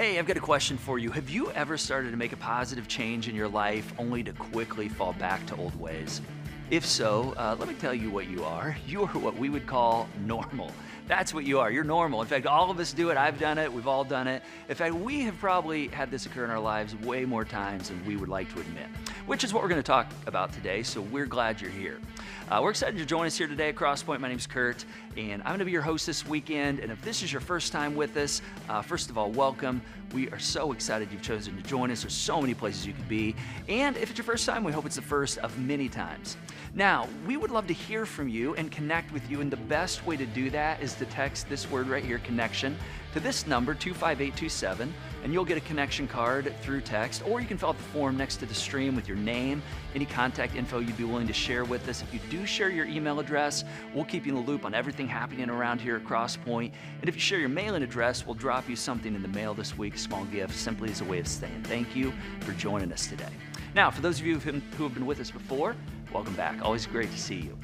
Hey, I've got a question for you. Have you ever started to make a positive change in your life only to quickly fall back to old ways? If so, let me tell you what you are. You are what we would call normal. That's what you are. You're normal. In fact, all of us do it. I've done it. We've all done it. In fact, we have probably had this occur in our lives way more times than we would like to admit, which is what we're going to talk about today, so we're glad you're here. We're excited to join us here today at Crosspoint. My name's Kurt, and I'm going to be your host this weekend. And if this is your first time with us, first of all, welcome. We are so excited you've chosen to join us. There's so many places you could be. And if it's your first time, we hope it's the first of many times. Now, we would love to hear from you and connect with you, and the best way to do that is to text this word right here, connection, to this number, 25827, and you'll get a connection card through text, or you can fill out the form next to the stream with your name, any contact info you'd be willing to share with us. If you do share your email address, we'll keep you in the loop on everything happening around here at Crosspoint. And if you share your mailing address, we'll drop you something in the mail this week, a small gift, simply as a way of saying thank you for joining us today. Now, for those of you who have been with us before, welcome back. Always great to see you.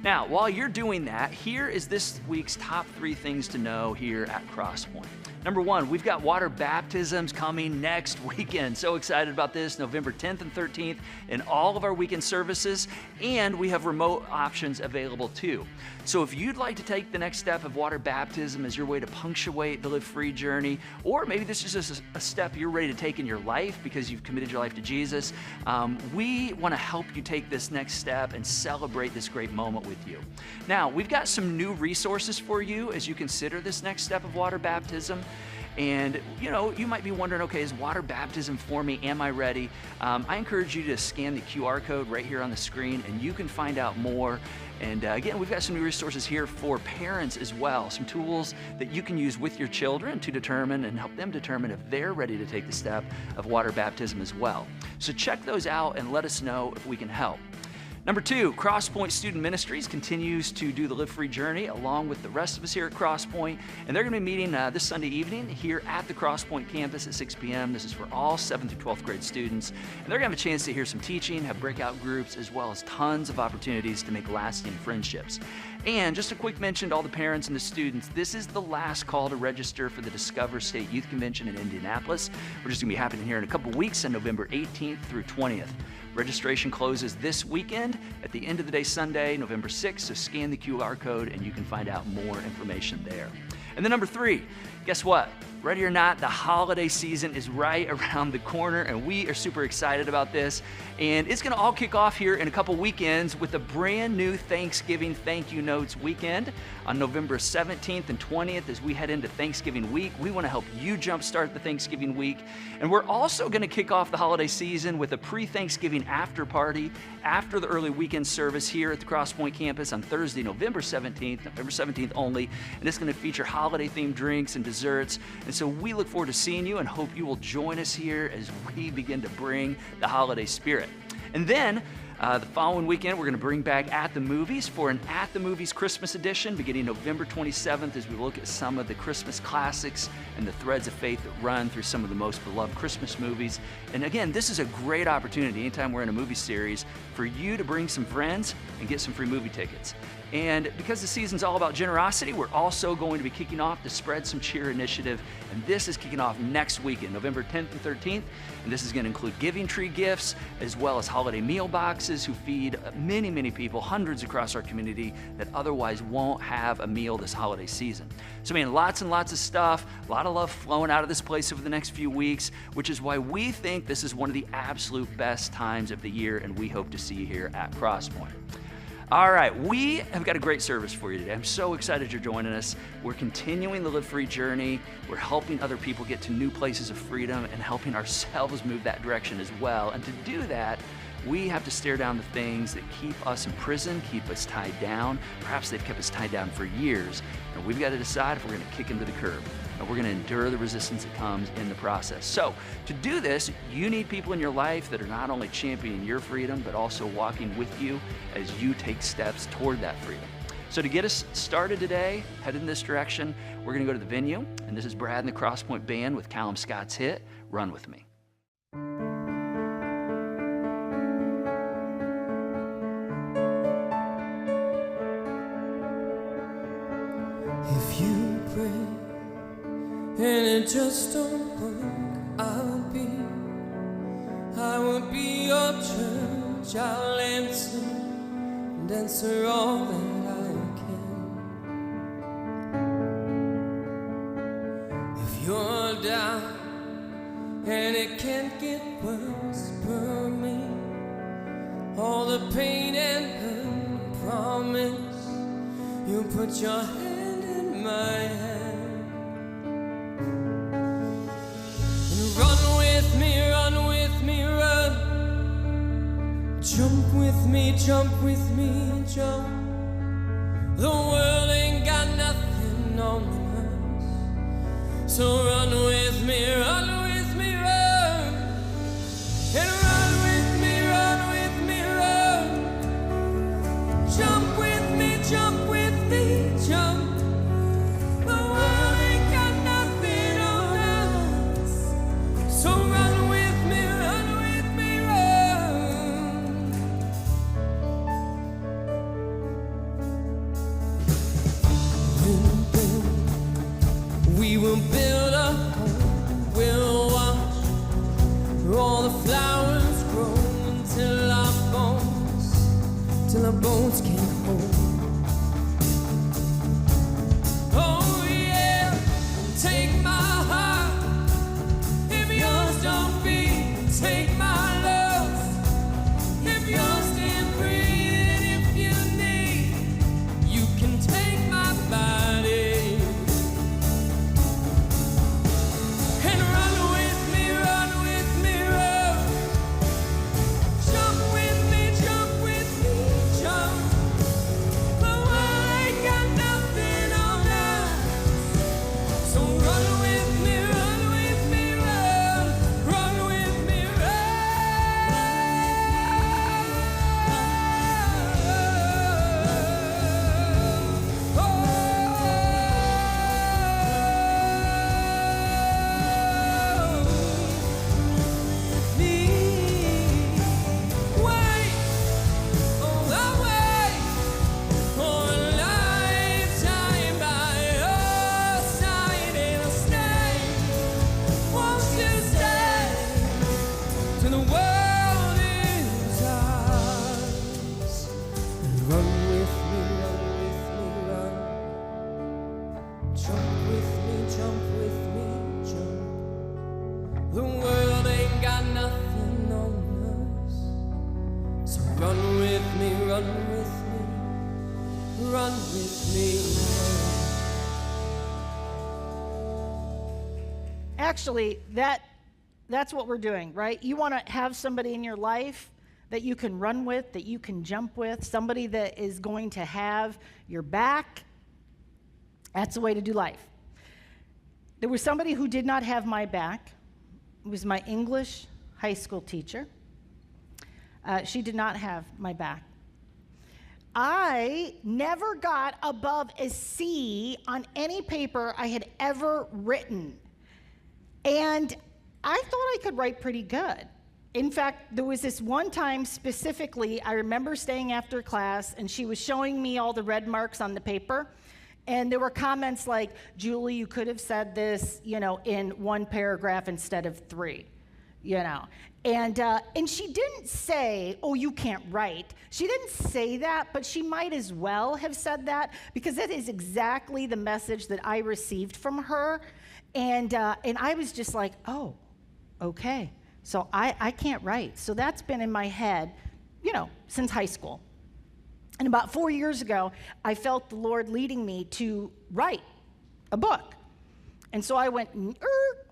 Now, while you're doing that, here is this week's top 3 things to know here at Crosspoint. Number 1, we've got water baptisms coming next weekend. So excited about this, November 10th and 13th in all of our weekend services, and we have remote options available too. So if you'd like to take the next step of water baptism as your way to punctuate the Live Free journey, or maybe this is just a step you're ready to take in your life because you've committed your life to Jesus, we want to help you take this next step and celebrate this great moment with you. Now, we've got some new resources for you as you consider this next step of water baptism. And you might be wondering, okay, is water baptism for me? Am I ready? I encourage you to scan the QR code right here on the screen, and you can find out more. And again, we've got some new resources here for parents as well, some tools that you can use with your children to determine and help them determine if they're ready to take the step of water baptism as well. So check those out and let us know if we can help. Number 2, Crosspoint Student Ministries continues to do the Live Free journey along with the rest of us here at Crosspoint, and they're going to be meeting this Sunday evening here at the Crosspoint campus at 6 p.m. This is for all 7th through 12th grade students, and they're going to have a chance to hear some teaching, have breakout groups, as well as tons of opportunities to make lasting friendships. And just a quick mention to all the parents and the students, this is the last call to register for the Discover State Youth Convention in Indianapolis, which is going to be happening here in a couple weeks on November 18th through 20th. Registration closes this weekend at the end of the day Sunday, November 6th, so scan the QR code and you can find out more information there. And then number 3, guess what? Ready or not, the holiday season is right around the corner, and we are super excited about this. And it's gonna all kick off here in a couple weekends with a brand new Thanksgiving Thank You Notes weekend on November 17th and 20th as we head into Thanksgiving week. We wanna help you jumpstart the Thanksgiving week. And we're also gonna kick off the holiday season with a pre-Thanksgiving after party after the early weekend service here at the Crosspoint campus on Thursday, November 17th only. And it's gonna feature holiday-themed drinks and desserts. And so we look forward to seeing you and hope you will join us here as we begin to bring the holiday spirit. And then the following weekend, we're going to bring back At the Movies for an At the Movies Christmas edition beginning November 27th as we look at some of the Christmas classics and the threads of faith that run through some of the most beloved Christmas movies. And again, this is a great opportunity anytime we're in a movie series for you to bring some friends and get some free movie tickets. And because the season's all about generosity, we're also going to be kicking off the Spread Some Cheer initiative. And this is kicking off next weekend, November 10th and 13th. And this is going to include giving tree gifts, as well as holiday meal boxes who feed many, many people, hundreds across our community that otherwise won't have a meal this holiday season. So I mean, lots and lots of stuff, a lot of love flowing out of this place over the next few weeks, which is why we think this is one of the absolute best times of the year, and we hope to see you here at Crosspoint. All right, we have got a great service for you today. I'm so excited you're joining us. We're continuing the Live Free journey. We're helping other people get to new places of freedom and helping ourselves move that direction as well. And to do that, we have to stare down the things that keep us in prison, keep us tied down. Perhaps they've kept us tied down for years. And we've got to decide if we're going to kick them to the curb. And we're going to endure the resistance that comes in the process. So to do this, you need people in your life that are not only championing your freedom, but also walking with you as you take steps toward that freedom. So to get us started today, headed in this direction, we're going to go to the venue. And this is Brad and the Crosspoint Band with Callum Scott's hit, Run With Me. If you pray and it just don't work, will be your church. I'll answer and answer all that I can. If you're down and it can't get worse, for me, all the pain and hurt, promise you'll put your hand in my hand. And run with me, run with me, run. Jump with me, jump with me, jump. The world ain't got nothing on us. So run with me, run with me, run. And run with me, run with me, run. Jump with me, jump with me, jump. The world ain't got nothing on us. So run with me, run with me, run. We will build a home, we'll watch all the flowers grow until our bones can't hold. Oh yeah, take my heart if yours don't beat. Take my love if yours can't breathe. And if you need, you can take my body. And run with me, run with me, run. Jump with me, jump with me, jump. The world ain't got nothing on us. So run with me, run with me, run. Run with me, the world ain't got nothing on us. So run with me, run with me, run with me. Actually, that's what we're doing, right? You want to have somebody in your life that you can run with, that you can jump with, somebody that is going to have your back. That's the way to do life. There was somebody who did not have my back. It was my English high school teacher. She did not have my back. I never got above a C on any paper I had ever written. And I thought I could write pretty good. In fact, there was this one time specifically, I remember staying after class, and she was showing me all the red marks on the paper. And there were comments like, Julie, you could have said this, in one paragraph instead of 3, And she didn't say, oh, you can't write. She didn't say that, but she might as well have said that, because that is exactly the message that I received from her. And I was just like, oh, okay. So I can't write. So that's been in my head, since high school. And about 4 years ago, I felt the Lord leading me to write a book. And so I went,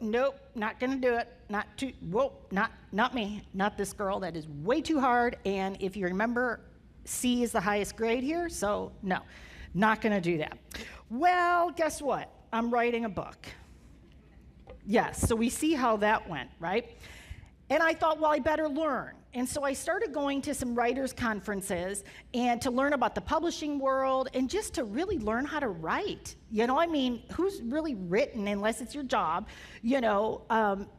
nope, not gonna do it. Not me, not this girl. That is way too hard. And if you remember, C is the highest grade here, so no, not gonna do that. Well, guess what? I'm writing a book. Yes, so we see how that went, right? And I thought, well, I better learn. And so I started going to some writers' conferences and to learn about the publishing world and just to really learn how to write. Who's really written, unless it's your job,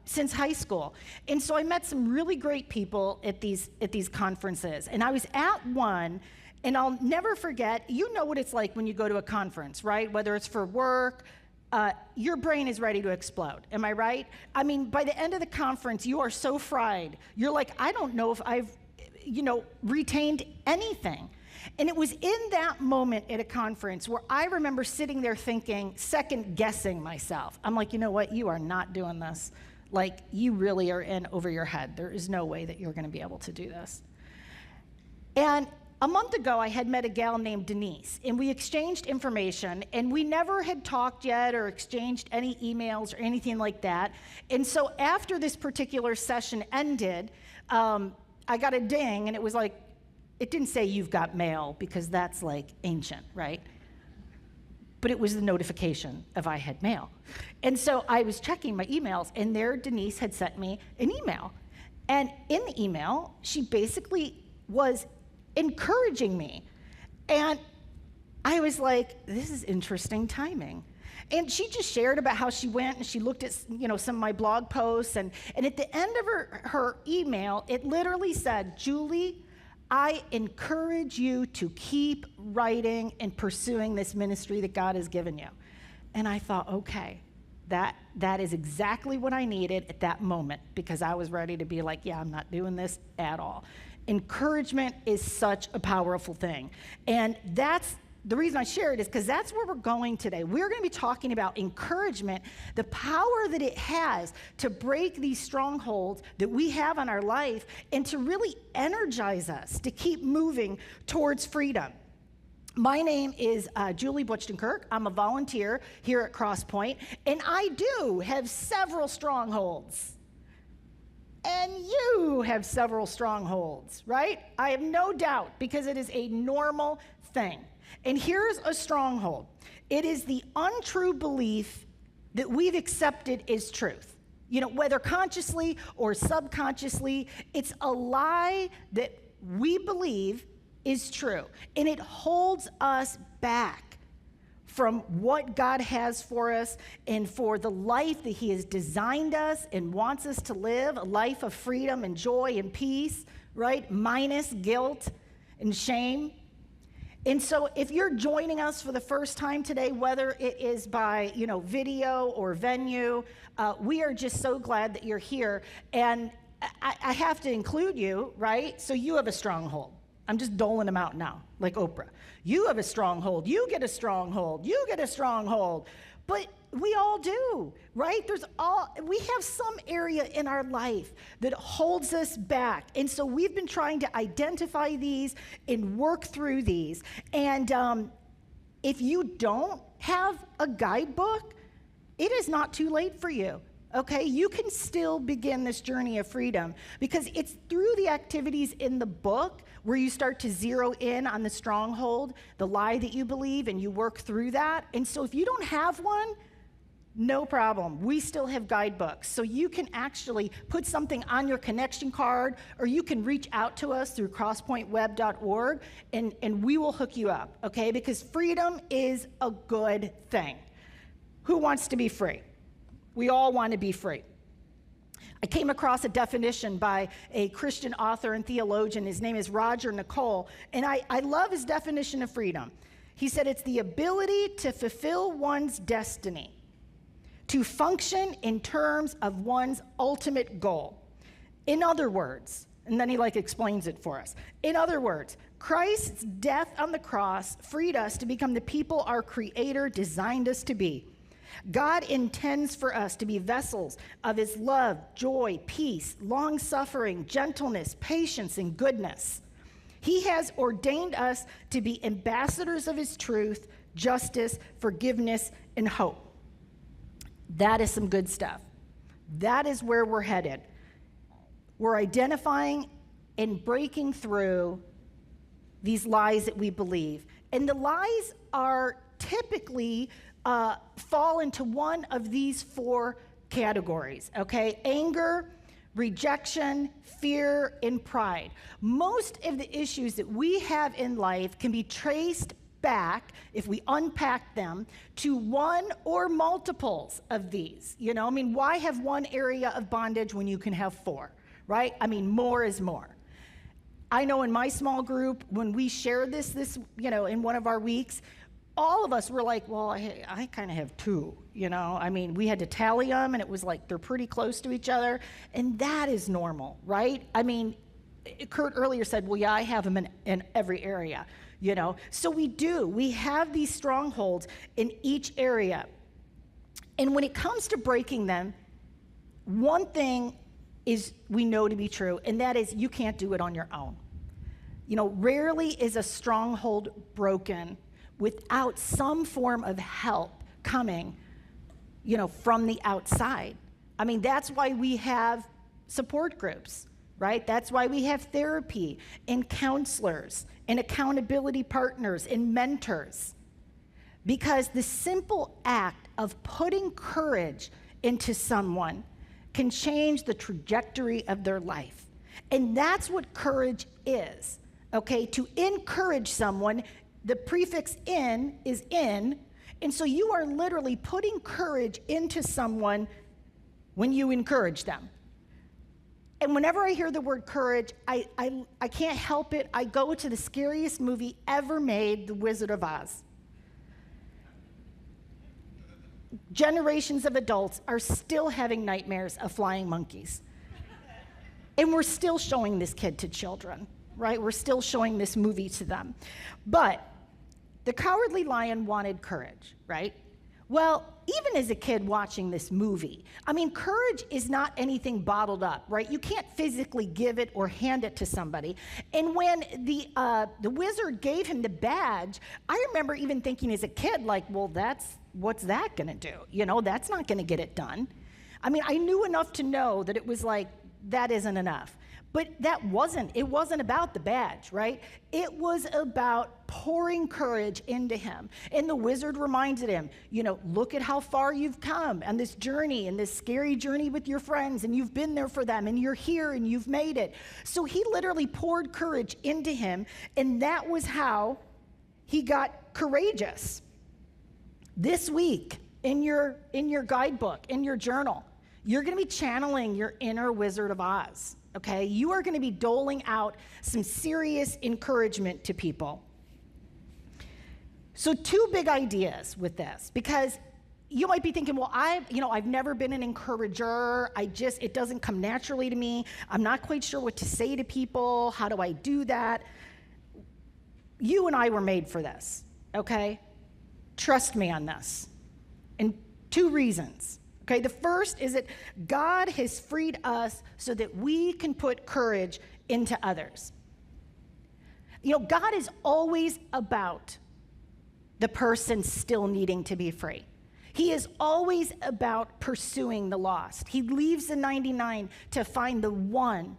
since high school? And so I met some really great people at these conferences. And I was at one, and I'll never forget, what it's like when you go to a conference, right? Whether it's for work, your brain is ready to explode. Am I right? I mean, by the end of the conference, you are so fried. You're like, I don't know if I've, retained anything. And it was in that moment at a conference where I remember sitting there thinking, second guessing myself. I'm like, you know what? You are not doing this. Like, you really are in over your head. There is no way that you're going to be able to do this. And a month ago, I had met a gal named Denise, and we exchanged information, and we never had talked yet or exchanged any emails or anything like that. And so after this particular session ended, I got a ding, and it was like, it didn't say you've got mail, because that's like ancient, right? But it was the notification of I had mail. And so I was checking my emails, and there Denise had sent me an email. And in the email, she basically was encouraging me. And I was like, this is interesting timing. And she just shared about how she went and she looked at, some of my blog posts. And at the end of her email, it literally said, Julie, I encourage you to keep writing and pursuing this ministry that God has given you. And I thought, okay, that is exactly what I needed at that moment, because I was ready to be like, yeah, I'm not doing this at all. Encouragement is such a powerful thing. And that's the reason I share it, is because that's where we're going today. We're going to be talking about encouragement, the power that it has to break these strongholds that we have on our life and to really energize us to keep moving towards freedom. My name is Julie Buchtenkirch. I'm a volunteer here at Crosspoint, and I do have several strongholds. And you have several strongholds, right? I have no doubt, because it is a normal thing. And here's a stronghold. It is the untrue belief that we've accepted as truth. Whether consciously or subconsciously, it's a lie that we believe is true. And it holds us back from what God has for us and for the life that He has designed us and wants us to live, a life of freedom and joy and peace, right? Minus guilt and shame. And so if you're joining us for the first time today, whether it is by, video or venue, we are just so glad that you're here. And I have to include you, right? So you have a stronghold. I'm just doling them out now, like Oprah. You have a stronghold. You get a stronghold. You get a stronghold. But we all do, right? We have some area in our life that holds us back. And so we've been trying to identify these and work through these. And if you don't have a guidebook, it is not too late for you. Okay, you can still begin this journey of freedom, because it's through the activities in the book where you start to zero in on the stronghold, the lie that you believe, and you work through that. And so if you don't have one, no problem. We still have guidebooks. So you can actually put something on your connection card, or you can reach out to us through crosspointweb.org, and we will hook you up, okay? Because freedom is a good thing. Who wants to be free? We all want to be free. I came across a definition by a Christian author and theologian. His name is Roger Nicole, and I love his definition of freedom. He said it's the ability to fulfill one's destiny, to function in terms of one's ultimate goal. In other words, and then he explains it for us. In other words, Christ's death on the cross freed us to become the people our Creator designed us to be. God intends for us to be vessels of His love, joy, peace, long-suffering, gentleness, patience, and goodness. He has ordained us to be ambassadors of His truth, justice, forgiveness, and hope. That is some good stuff. That is where we're headed. We're identifying and breaking through these lies that we believe. And the lies are typically fall into one of these four categories, okay? Anger, rejection, fear, and pride. Most of the issues that we have in life can be traced back, if we unpack them, to one or multiples of these. Why have one area of bondage when you can have four, right? More is more. I know in my small group, when we shared this in one of our weeks, all of us were like, well, I kind of have two, you know? I mean, we had to tally them, and it was like they're pretty close to each other, and that is normal, right? I mean, Kurt earlier said, well, yeah, I have them in every area, you know? So we do. We have these strongholds in each area. And when it comes to breaking them, one thing is we know to be true, and that is you can't do it on your own. You know, rarely is a stronghold broken without some form of help coming, you know, from the outside. I mean, that's why we have support groups, right? That's why we have therapy and counselors and accountability partners and mentors. Because the simple act of putting courage into someone can change the trajectory of their life. And that's what courage is, okay? To encourage someone, the prefix in is in, and so you are literally putting courage into someone when you encourage them. And whenever I hear the word courage, I can't help it. I go to the scariest movie ever made, The Wizard of Oz. Generations of adults are still having nightmares of flying monkeys. And we're still showing this kid to children, right? We're still showing this movie to them. But the Cowardly Lion wanted courage, right? Well, even as a kid watching this movie, I mean, courage is not anything bottled up, right? You can't physically give it or hand it to somebody. And when the wizard gave him the badge, I remember even thinking as a kid, like, well, what's that gonna do? You know, that's not gonna get it done. I mean, I knew enough to know that it was like, that isn't enough. But it wasn't about the badge, right? It was about pouring courage into him. And the wizard reminded him, you know, look at how far you've come on this journey, and this scary journey with your friends, and you've been there for them, and you're here, and you've made it. So he literally poured courage into him, and that was how he got courageous. This week, in your guidebook, in your journal, you're gonna be channeling your inner Wizard of Oz. Okay, you are going to be doling out some serious encouragement to people. So 2 big ideas with this, because you might be thinking, well, I've never been an encourager. It doesn't come naturally to me. I'm not quite sure what to say to people. How do I do that? You and I were made for this, okay? Trust me on this. And 2 reasons. Okay, the first is that God has freed us so that we can put courage into others. You know, God is always about the person still needing to be free. He is always about pursuing the lost. He leaves the 99 to find the one,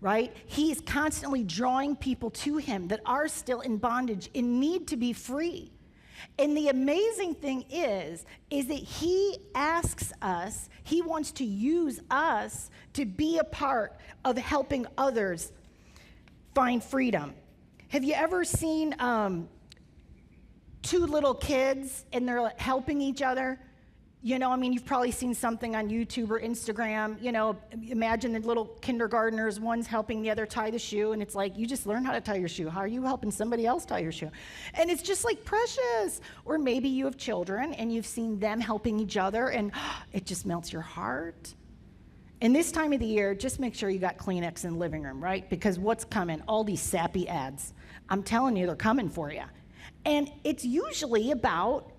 right? He is constantly drawing people to him that are still in bondage and need to be free. And the amazing thing is that he asks us, he wants to use us to be a part of helping others find freedom. Have you ever seen 2 little kids and they're helping each other? You know, I mean, you've probably seen something on YouTube or Instagram. You know, imagine the little kindergartners, one's helping the other tie the shoe, and it's like, you just learned how to tie your shoe. How are you helping somebody else tie your shoe? And it's just like precious. Or maybe you have children and you've seen them helping each other, and it just melts your heart. And this time of the year, just make sure you got Kleenex in the living room, right? Because what's coming? All these sappy ads. I'm telling you, they're coming for you. And it's usually about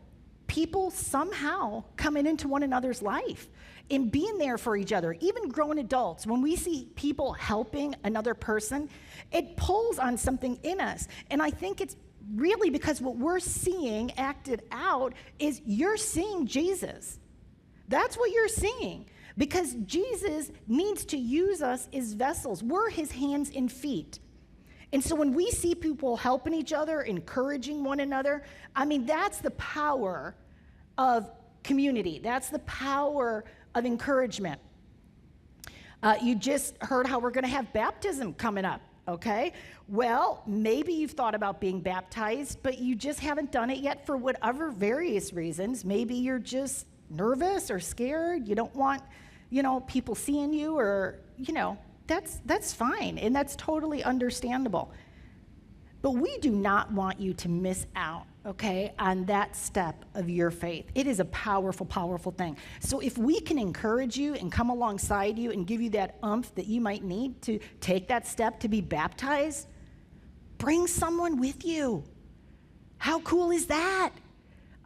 people somehow coming into one another's life and being there for each other. Even grown adults, when we see people helping another person, it pulls on something in us. And I think it's really because what we're seeing acted out is you're seeing Jesus. That's what you're seeing. Because Jesus needs to use us as vessels. We're his hands and feet. And so when we see people helping each other, encouraging one another, I mean, that's the power of community. That's the power of encouragement. You just heard how we're going to have baptism coming up, okay? Well, maybe you've thought about being baptized, but you just haven't done it yet for whatever various reasons. Maybe you're just nervous or scared. You don't want, people seeing you, or, that's fine, and that's totally understandable. But we do not want you to miss out, okay, on that step of your faith. It is a powerful, powerful thing. So if we can encourage you and come alongside you and give you that oomph that you might need to take that step to be baptized, bring someone with you. How cool is that?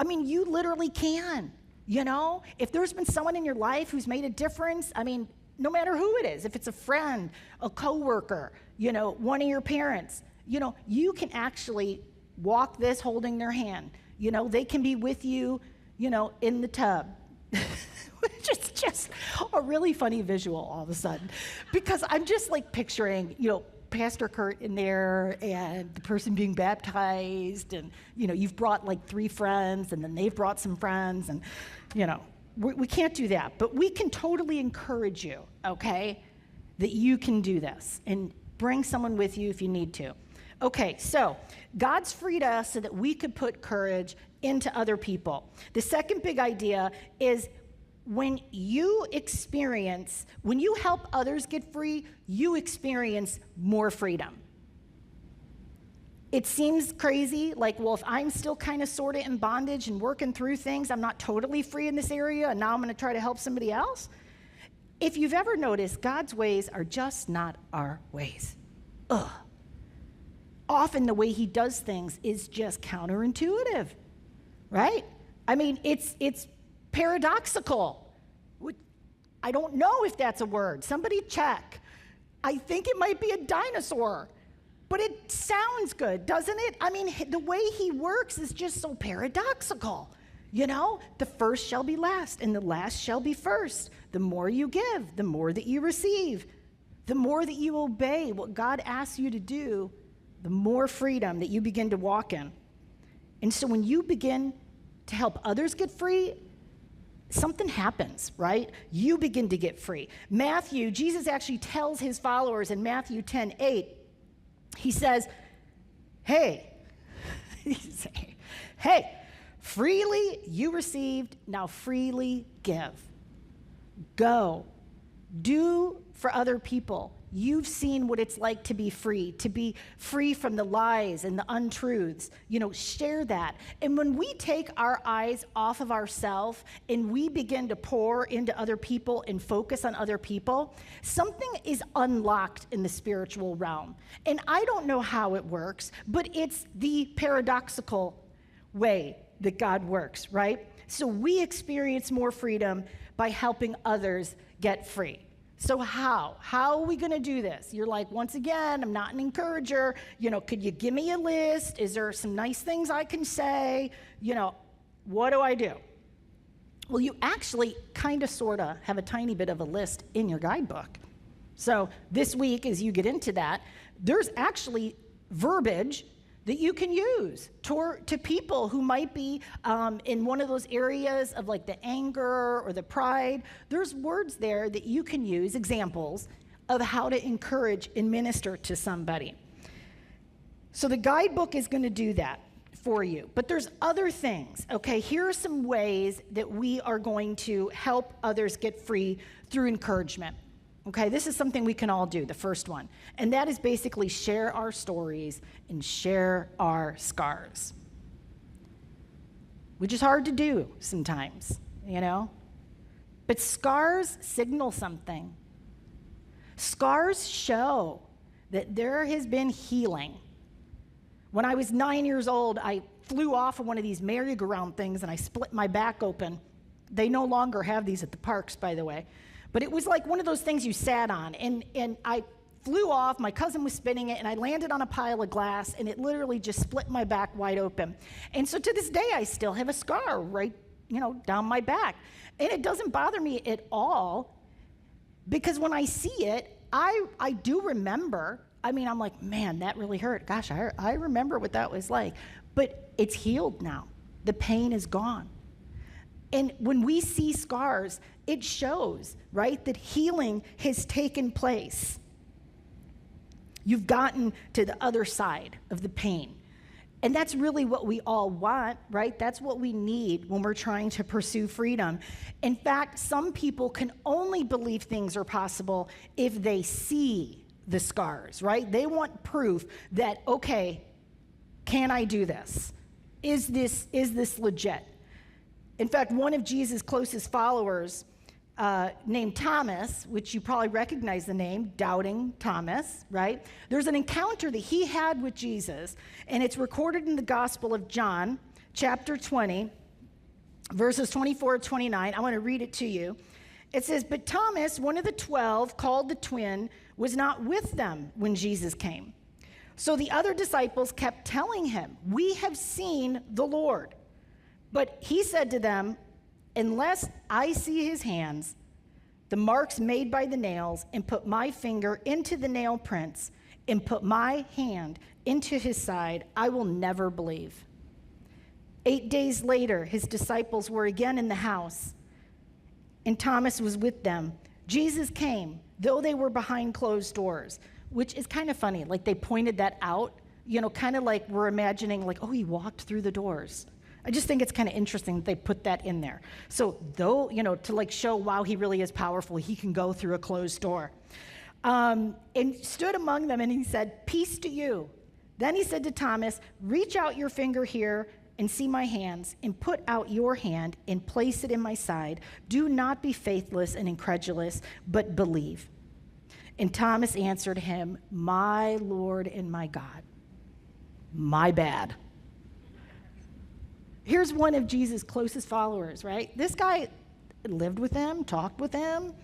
I mean, you literally can, you know? If there's been someone in your life who's made a difference, I mean, no matter who it is, if it's a friend, a coworker, you know, one of your parents, you know, you can actually walk this holding their hand. You know, they can be with you, you know, in the tub. Which is just a really funny visual all of a sudden. Because I'm just like picturing, you know, Pastor Kurt in there and the person being baptized, and, you know, you've brought like 3 friends and then they've brought some friends, and, you know, we can't do that. But we can totally encourage you, okay, that you can do this, and bring someone with you if you need to. Okay, so God's freed us so that we could put courage into other people. The second big idea is when you help others get free, you experience more freedom. It seems crazy, like, well, if I'm still kind of sort of in bondage and working through things, I'm not totally free in this area, and now I'm going to try to help somebody else. If you've ever noticed, God's ways are just not our ways. Ugh. Often the way he does things is just counterintuitive, right? I mean, it's paradoxical. I don't know if that's a word. Somebody check. I think it might be a dinosaur, but it sounds good, doesn't it? I mean, the way he works is just so paradoxical. You know, the first shall be last, and the last shall be first. The more you give, the more that you receive. The more that you obey what God asks you to do, the more freedom that you begin to walk in. And so when you begin to help others get free, something happens, right? You begin to get free. Jesus actually tells his followers in Matthew 10:8, he says, hey, freely you received, now freely give. Go, do for other people. You've seen what it's like to be free from the lies and the untruths. You know, share that. And when we take our eyes off of ourselves and we begin to pour into other people and focus on other people, something is unlocked in the spiritual realm. And I don't know how it works, but it's the paradoxical way that God works, right? So we experience more freedom by helping others get free. So how are we going to do this? You're like, once again, I'm not an encourager. You know, could you give me a list? Is there some nice things I can say? You know, what do I do? Well, you actually kind of sort of have a tiny bit of a list in your guidebook. So this week, as you get into that, there's actually verbiage that you can use to people who might be in one of those areas of like the anger or the pride. There's words there that you can use, examples of how to encourage and minister to somebody. So the guidebook is going to do that for you. But there's other things, okay? Here are some ways that we are going to help others get free through encouragement. Okay, this is something we can all do, the first one. And that is basically share our stories and share our scars. Which is hard to do sometimes, you know? But scars signal something. Scars show that there has been healing. When I was 9 years old, I flew off of one of these merry-go-round things and I split my back open. They no longer have these at the parks, by the way. But it was like one of those things you sat on, and I flew off, my cousin was spinning it, and I landed on a pile of glass, and it literally just split my back wide open. And so to this day, I still have a scar right, you know, down my back. And it doesn't bother me at all, because when I see it, I do remember. I mean, I'm like, man, that really hurt. Gosh, I remember what that was like. But it's healed now. The pain is gone. And when we see scars, it shows, right, that healing has taken place. You've gotten to the other side of the pain. And that's really what we all want, right? That's what we need when we're trying to pursue freedom. In fact, some people can only believe things are possible if they see the scars, right? They want proof that, okay, Can I do this? Is this legit? In fact, one of Jesus' closest followers, named Thomas, which you probably recognize the name, Doubting Thomas, right? There's an encounter that he had with Jesus, and it's recorded in the Gospel of John, chapter 20, verses 24 to 29. I want to read it to you. It says, "But Thomas, one of the 12, called the twin, was not with them when Jesus came. So the other disciples kept telling him, 'We have seen the Lord.' But he said to them, 'Unless I see his hands, the marks made by the nails, and put my finger into the nail prints, and put my hand into his side, I will never believe.' 8 days later, his disciples were again in the house, and Thomas was with them. Jesus came, though they were behind closed doors," which is kind of funny. Like they pointed that out, kind of like we're imagining like, oh, he walked through the doors. I just think it's kind of interesting that they put that in there. So though, to like show, wow, he really is powerful. He can go through a closed door. And stood among them and he said, "Peace to you." Then he said to Thomas, "Reach out your finger here and see my hands, and put out your hand and place it in my side. Do not be faithless and incredulous, but believe." And Thomas answered him, "My Lord and my God." My bad. Here's one of Jesus' closest followers, right? This guy lived with him, talked with him,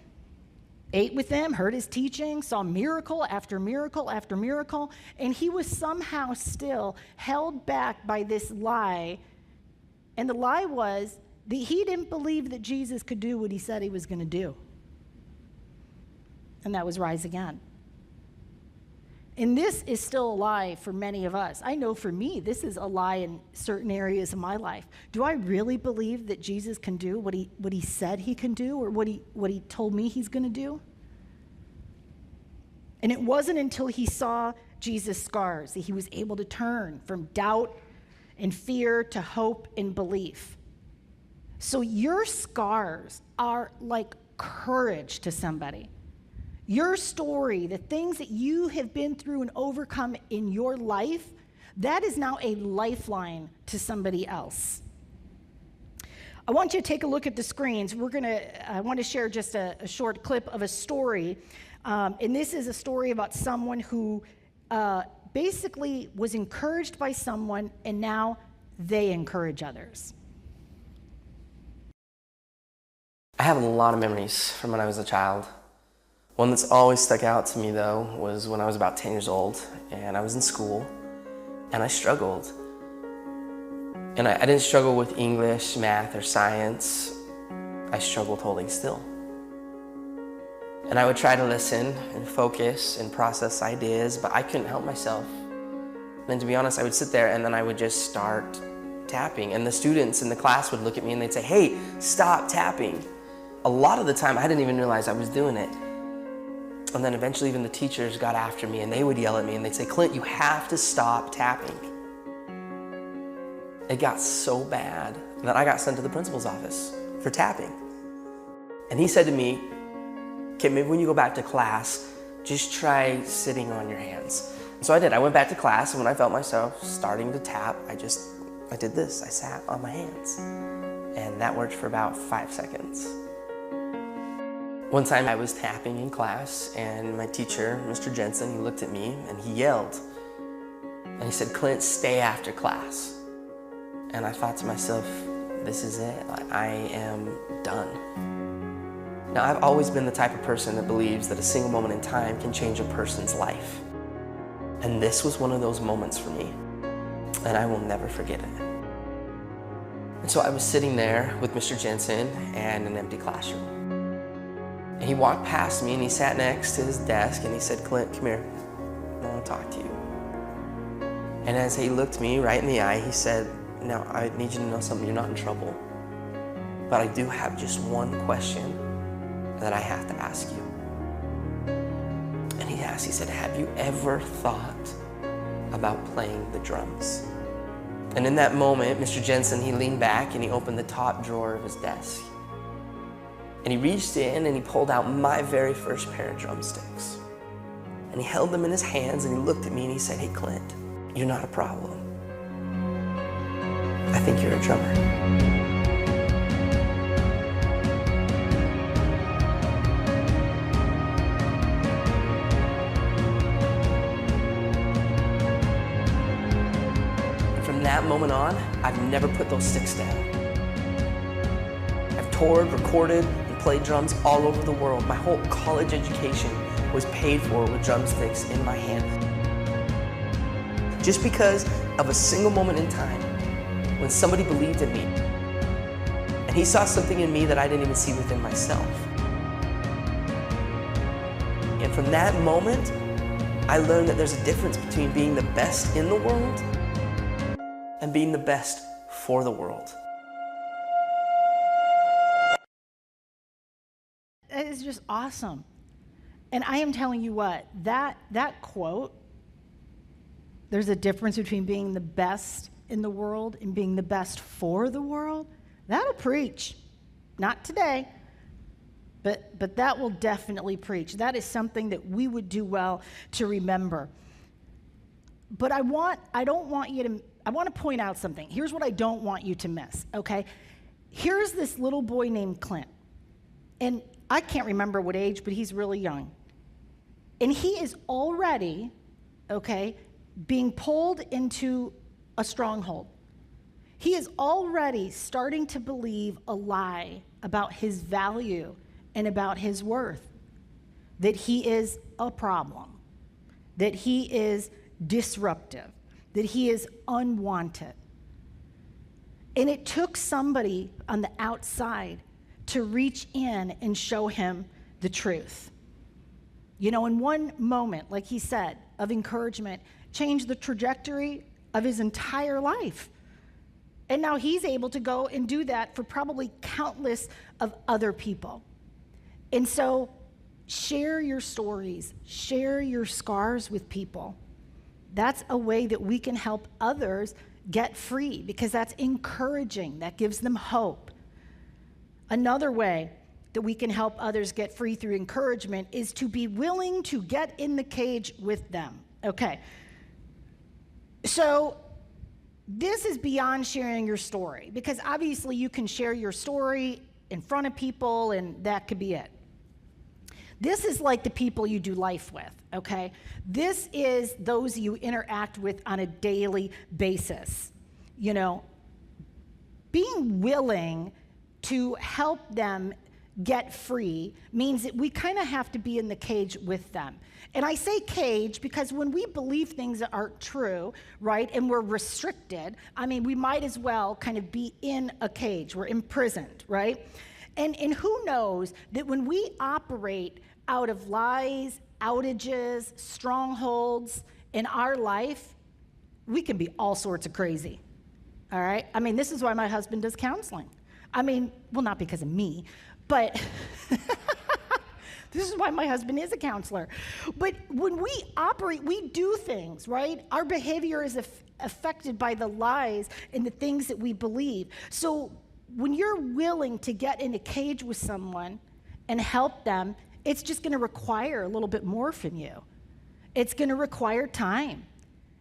ate with him, heard his teaching, saw miracle after miracle after miracle, and he was somehow still held back by this lie. And the lie was that he didn't believe that Jesus could do what he said he was going to do. And that was rise again. And this is still a lie for many of us. I know for me, this is a lie in certain areas of my life. Do I really believe that Jesus can do what he said he can do, or what he told me he's going to do? And it wasn't until he saw Jesus' scars that he was able to turn from doubt and fear to hope and belief. So your scars are like courage to somebody. Your story, the things that you have been through and overcome in your life, that is now a lifeline to somebody else. I want you to take a look at the screens. I want to share just a short clip of a story. And this is a story about someone who basically was encouraged by someone, and now they encourage others. I have a lot of memories from when I was a child. One that's always stuck out to me, though, was when I was about 10 years old, and I was in school, and I struggled. And I didn't struggle with English, math, or science. I struggled holding still. And I would try to listen and focus and process ideas, but I couldn't help myself. And to be honest, I would sit there and then I would just start tapping. And the students in the class would look at me and they'd say, "Hey, stop tapping." A lot of the time, I didn't even realize I was doing it. And then eventually even the teachers got after me and they would yell at me and they'd say, "Clint, you have to stop tapping." It got so bad that I got sent to the principal's office for tapping. And he said to me, "Okay, maybe when you go back to class, just try sitting on your hands." And so I did. I went back to class, and when I felt myself starting to tap, I did this. I sat on my hands. And that worked for about 5 seconds. One time I was tapping in class, and my teacher, Mr. Jensen, he looked at me and he yelled. And he said, "Clint, stay after class." And I thought to myself, this is it. I am done. Now, I've always been the type of person that believes that a single moment in time can change a person's life. And this was one of those moments for me, and I will never forget it. And so I was sitting there with Mr. Jensen and an empty classroom. And he walked past me and he sat next to his desk and he said, "Clint, come here. I want to talk to you." And as he looked me right in the eye, he said, "Now, I need you to know something. You're not in trouble. But I do have just one question that I have to ask you." And he asked, he said, "Have you ever thought about playing the drums?" And in that moment, Mr. Jensen, he leaned back and he opened the top drawer of his desk. And he reached in and he pulled out my very first pair of drumsticks. And he held them in his hands and he looked at me and he said, "Hey, Clint, you're not a problem. I think you're a drummer. From that moment on, I've never put those sticks down. I've toured, recorded, and played drums all over the world. My whole college education was paid for with drumsticks in my hand. Just because of a single moment in time when somebody believed in me, and he saw something in me that I didn't even see within myself. And from that moment, I learned that there's a difference between being the best in the world and being the best for the world. That is just awesome. And I am telling you what, that quote, there's a difference between being the best in the world and being the best for the world. That'll preach. Not today, but that will definitely preach. That is something that we would do well to remember. But I want to point out something. Here's what I don't want you to miss, okay? Here's this little boy named Clint. And I can't remember what age, but he's really young. And he is already, okay, being pulled into a stronghold. He is already starting to believe a lie about his value and about his worth, that he is a problem, that he is disruptive, that he is unwanted. And it took somebody on the outside to reach in and show him the truth. You know, in one moment, like he said, of encouragement, changed the trajectory of his entire life. And now he's able to go and do that for probably countless of other people. And so share your stories, share your scars with people. That's a way that we can help others get free, because that's encouraging, that gives them hope. Another way that we can help others get free through encouragement is to be willing to get in the cage with them. Okay. So this is beyond sharing your story, because obviously you can share your story in front of people and that could be it. This is like the people you do life with, okay? This is those you interact with on a daily basis. You know, being willing to help them get free means that we kind of have to be in the cage with them. And I say cage because when we believe things that aren't true, right, and we're restricted, I mean, we might as well kind of be in a cage. We're imprisoned, right? And who knows that when we operate out of lies, outages, strongholds in our life, we can be all sorts of crazy, all right? I mean, this is why my husband does counseling. I mean, well, not because of me, but this is why my husband is a counselor. But when we operate, we do things, right? Our behavior is affected by the lies and the things that we believe. So when you're willing to get in a cage with someone and help them, it's just going to require a little bit more from you. It's going to require time.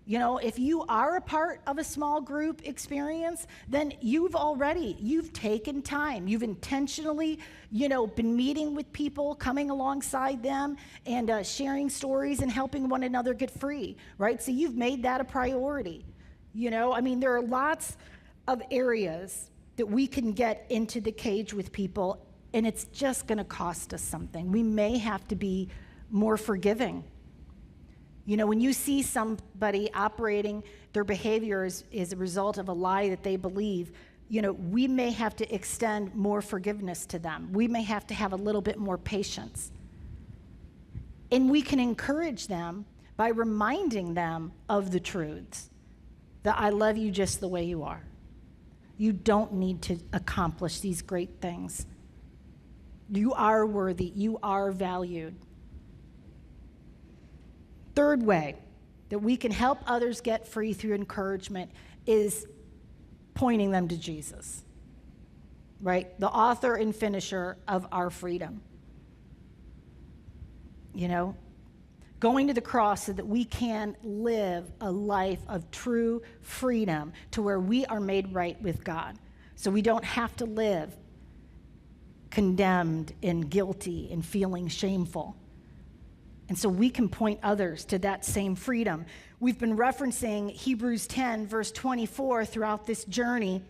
You know, if you are a part of a small group experience, then you've taken time. You've intentionally, been meeting with people, coming alongside them, and sharing stories and helping one another get free, right? So you've made that a priority. There are lots of areas that we can get into the cage with people, and it's just going to cost us something. We may have to be more forgiving. When you see somebody operating their behavior as a result of a lie that they believe, we may have to extend more forgiveness to them. We may have to have a little bit more patience. And we can encourage them by reminding them of the truths, that I love you just the way you are. You don't need to accomplish these great things. You are worthy. You are valued. Third way that we can help others get free through encouragement is pointing them to Jesus, right? The author and finisher of our freedom. going to the cross so that we can live a life of true freedom to where we are made right with God. So we don't have to live condemned and guilty and feeling shameful. And so we can point others to that same freedom. We've been referencing Hebrews 10, verse 24 throughout this journey.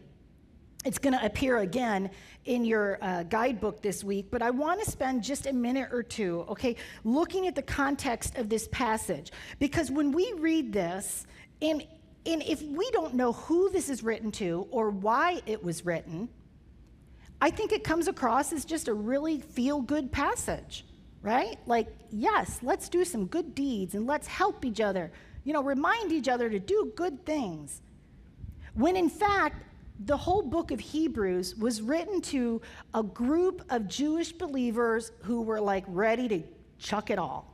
It's going to appear again in your guidebook this week, but I want to spend just a minute or two, okay, looking at the context of this passage. Because when we read this, and if we don't know who this is written to or why it was written, I think it comes across as just a really feel-good passage, right? Like, yes, let's do some good deeds and let's help each other, remind each other to do good things. When in fact, the whole book of Hebrews was written to a group of Jewish believers who were like ready to chuck it all.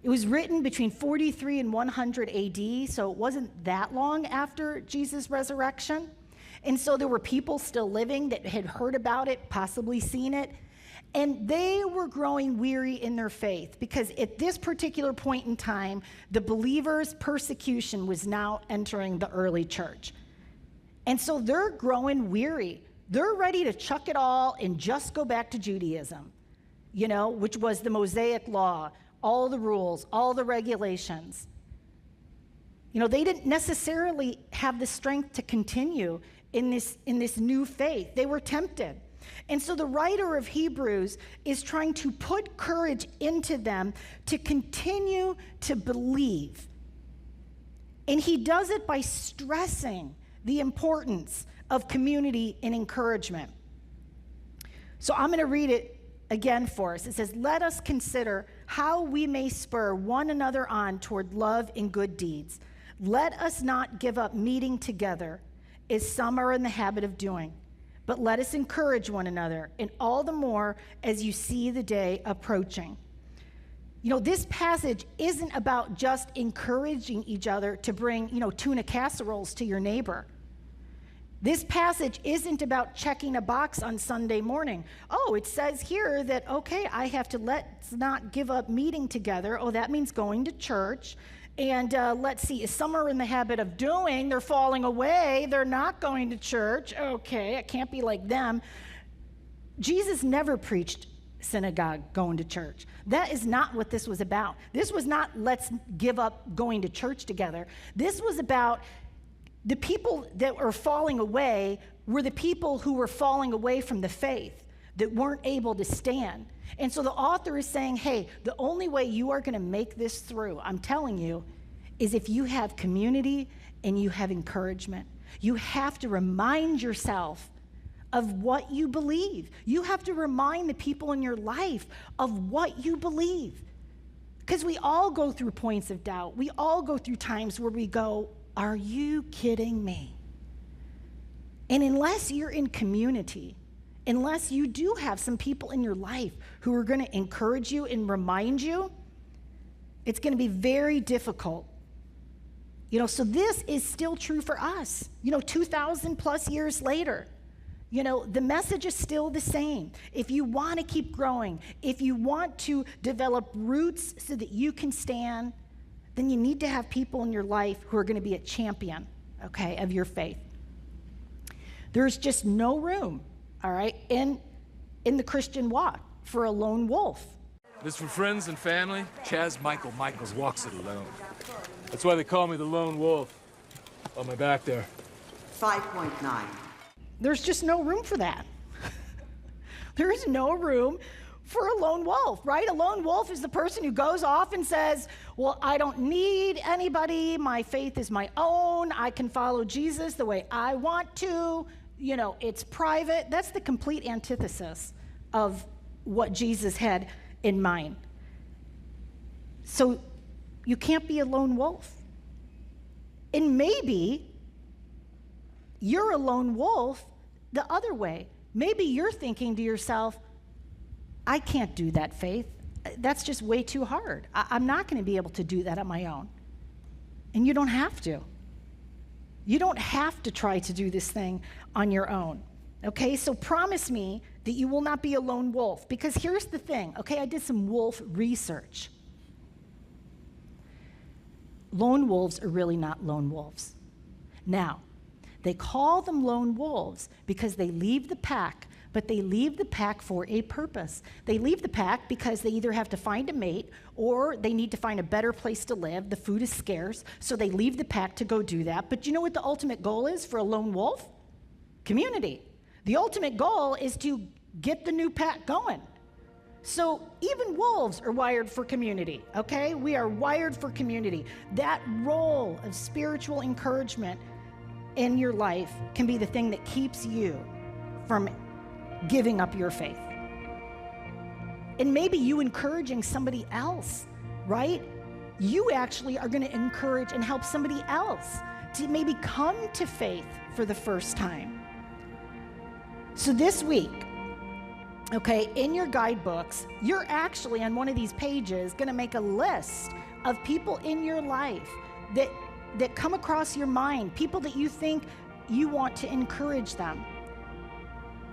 It was written between 43 and 100 AD, so it wasn't that long after Jesus' resurrection. And so there were people still living that had heard about it, possibly seen it, and they were growing weary in their faith because at this particular point in time, the believers' persecution was now entering the early church. And so they're growing weary. They're ready to chuck it all and just go back to Judaism, which was the Mosaic law, all the rules, all the regulations. They didn't necessarily have the strength to continue in this new faith. They were tempted. And so the writer of Hebrews is trying to put courage into them to continue to believe. And he does it by stressing the importance of community and encouragement. So I'm going to read it again for us. It says, "Let us consider how we may spur one another on toward love and good deeds. Let us not give up meeting together, as some are in the habit of doing, but let us encourage one another, and all the more as you see the day approaching." This passage isn't about just encouraging each other to bring, tuna casseroles to your neighbor. This passage isn't about checking a box on Sunday morning. Oh, it says here that, okay, I have to let's not give up meeting together. Oh, that means going to church. And let's see, some are in the habit of doing, they're falling away, they're not going to church. Okay, it can't be like them. Jesus never preached synagogue, going to church. That is not what this was about. This was not let's give up going to church together. This was about the people that were falling away were the people who were falling away from the faith, that weren't able to stand. And so the author is saying, hey, the only way you are going to make this through, I'm telling you, is if you have community and you have encouragement. You have to remind yourself of what you believe. You have to remind the people in your life of what you believe. Because we all go through points of doubt. We all go through times where we go, are you kidding me? And unless you're in community, unless you do have some people in your life who are going to encourage you and remind you, it's going to be very difficult. So this is still true for us, 2,000 plus years later. The message is still the same. If you want to keep growing, if you want to develop roots so that you can stand, then you need to have people in your life who are going to be a champion, okay, of your faith. There's just no room, all right, in the Christian walk for a lone wolf. This for friends and family. Chaz Michaels walks it alone. That's why they call me the lone wolf. On my back there. 5.9. There's just no room for that. There is no room for a lone wolf, right? A lone wolf is the person who goes off and says, well, I don't need anybody. My faith is my own. I can follow Jesus the way I want to. It's private. That's the complete antithesis of what Jesus had in mind. So you can't be a lone wolf. And maybe you're a lone wolf the other way. Maybe you're thinking to yourself, I can't do that, Faith. That's just way too hard. I'm not going to be able to do that on my own. And you don't have to. You don't have to try to do this thing on your own. Okay, so promise me that you will not be a lone wolf. Because here's the thing, okay, I did some wolf research. lone wolves are really not lone wolves. Now, they call them lone wolves because they leave the pack, but they leave the pack for a purpose. They leave the pack because they either have to find a mate or they need to find a better place to live. The food is scarce, so they leave the pack to go do that. But you know what the ultimate goal is for a lone wolf? Community. The ultimate goal is to get the new pack going. So even wolves are wired for community, okay? We are wired for community. That role of spiritual encouragement in your life can be the thing that keeps you from giving up your faith. And maybe you encouraging somebody else, right? You actually are going to encourage and help somebody else to maybe come to faith for the first time. So this week, okay, in your guidebooks, you're actually on one of these pages going to make a list of people in your life that come across your mind, people that you think you want to encourage them.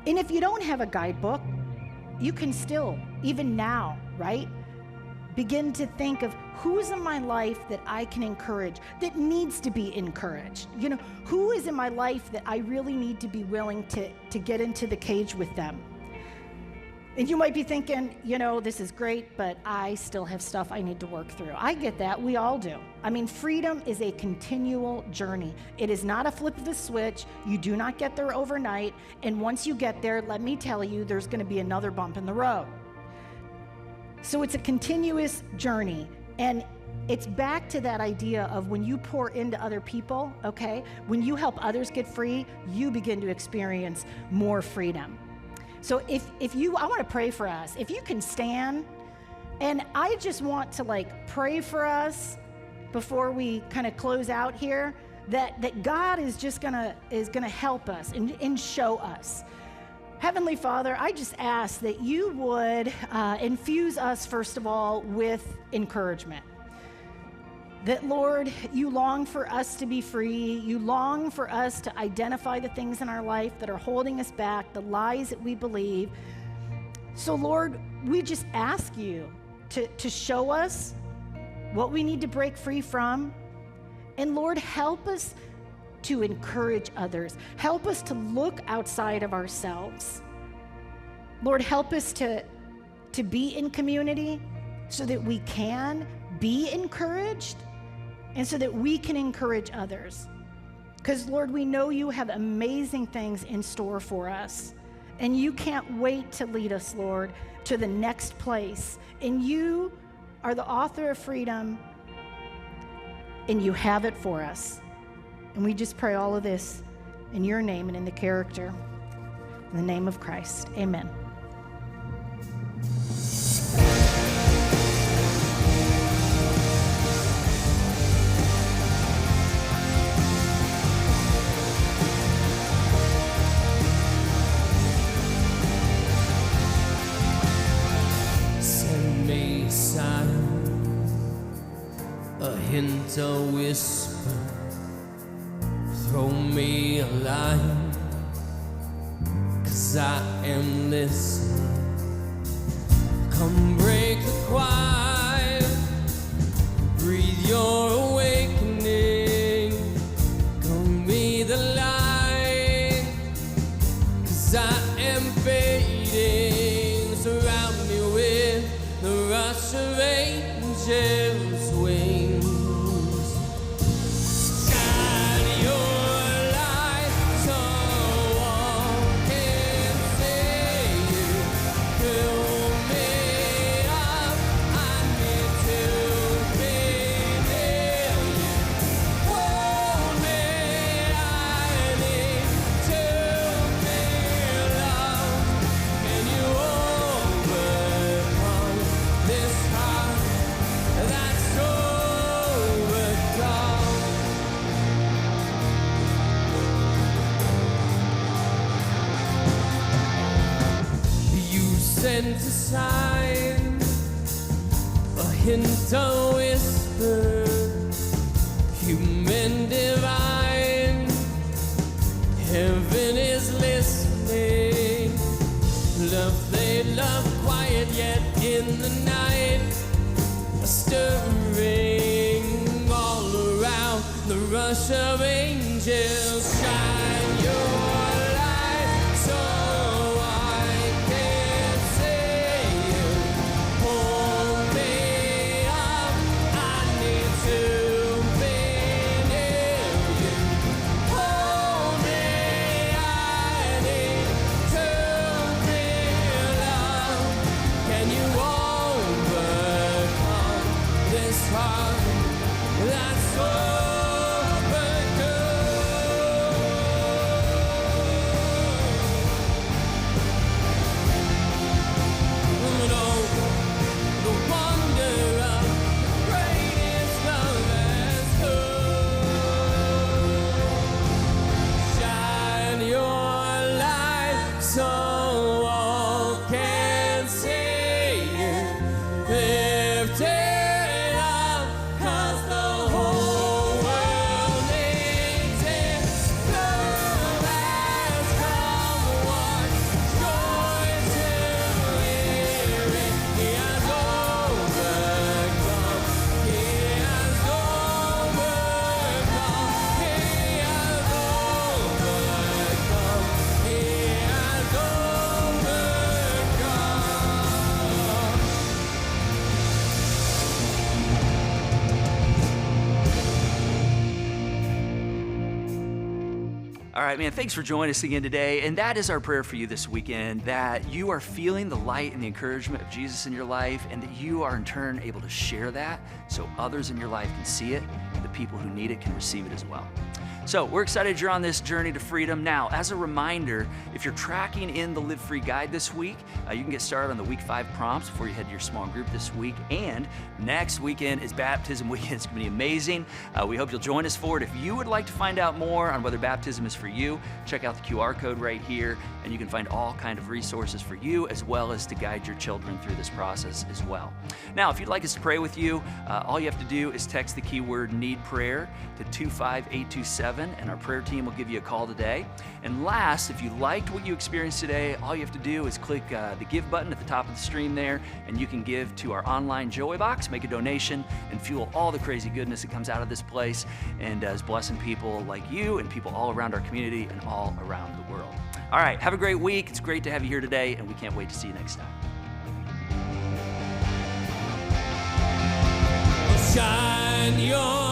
And if you don't have a guidebook, you can still, even now, right, begin to think of who's in my life that I can encourage, that needs to be encouraged. You know, who is in my life that I really need to be willing to get into the cage with them? And you might be thinking, you know, this is great, but I still have stuff I need to work through. I get that. We all do. I mean, freedom is a continual journey. It is not a flip of the switch. You do not get there overnight. And once you get there, let me tell you, there's going to be another bump in the road. So it's a continuous journey. And it's back to that idea of when you pour into other people, okay? When you help others get free, you begin to experience more freedom. So I want to pray for us. If you can stand, and I just want to pray for us before we kind of close out here, that God is just gonna help us and show us. Heavenly Father, I just ask that you would infuse us, first of all, with encouragement. That, Lord, you long for us to be free. You long for us to identify the things in our life that are holding us back, the lies that we believe. So, Lord, we just ask you to show us what we need to break free from. And, Lord, help us to encourage others. Help us to look outside of ourselves. Lord, help us to be in community so that we can be encouraged, and so that we can encourage others. Because, Lord, we know you have amazing things in store for us. And you can't wait to lead us, Lord, to the next place. And you are the author of freedom, and you have it for us. And we just pray all of this in your name and in the character, in the name of Christ. Amen. Hint, a whisper, throw me a line, 'cause I am listening. Come break the quiet, breathe your awakening, come be the light, 'cause I am fading. Surround me with the rush of angels' wings. Sent a sign, a hint, a whisper, human divine. Heaven is listening. Love they love quiet, yet in the night, a stirring all chorus of angels, shine your light so I can see you. Hold me up, I need to be near you. Hold me, I need to be loved. Can you overcome this heart that's the wonder of greatest love has come. Shine your light so all can see you. Lift it up, 'cause the whole world needs it. Love has come once, joy to hear it. He has overcome, he has overcome, he has overcome, he has overcome. All right, man, thanks for joining us again today. And that is our prayer for you this weekend, that you are feeling the light and the encouragement of Jesus in your life, and that you are in turn able to share that so others in your life can see it, and the people who need it can receive it as well. So we're excited you're on this journey to freedom. Now, as a reminder, if you're tracking in the Live Free Guide this week, you can get started on the week 5 prompts before you head to your small group this week. And next weekend is baptism weekend. It's going to be amazing. We hope you'll join us for it. If you would like to find out more on whether baptism is for you, check out the QR code right here, and you can find all kinds of resources for you, as well as to guide your children through this process as well. Now, if you'd like us to pray with you, all you have to do is text the keyword "need prayer" to 25827, and our prayer team will give you a call today. And last, if you liked what you experienced today, all you have to do is click the give button at the top of the stream there, and you can give to our online Joy Box, make a donation, and fuel all the crazy goodness that comes out of this place, and is blessing people like you and people all around our community and all around the world. All right, have a great week. It's great to have you here today, and we can't wait to see you next time. Shine your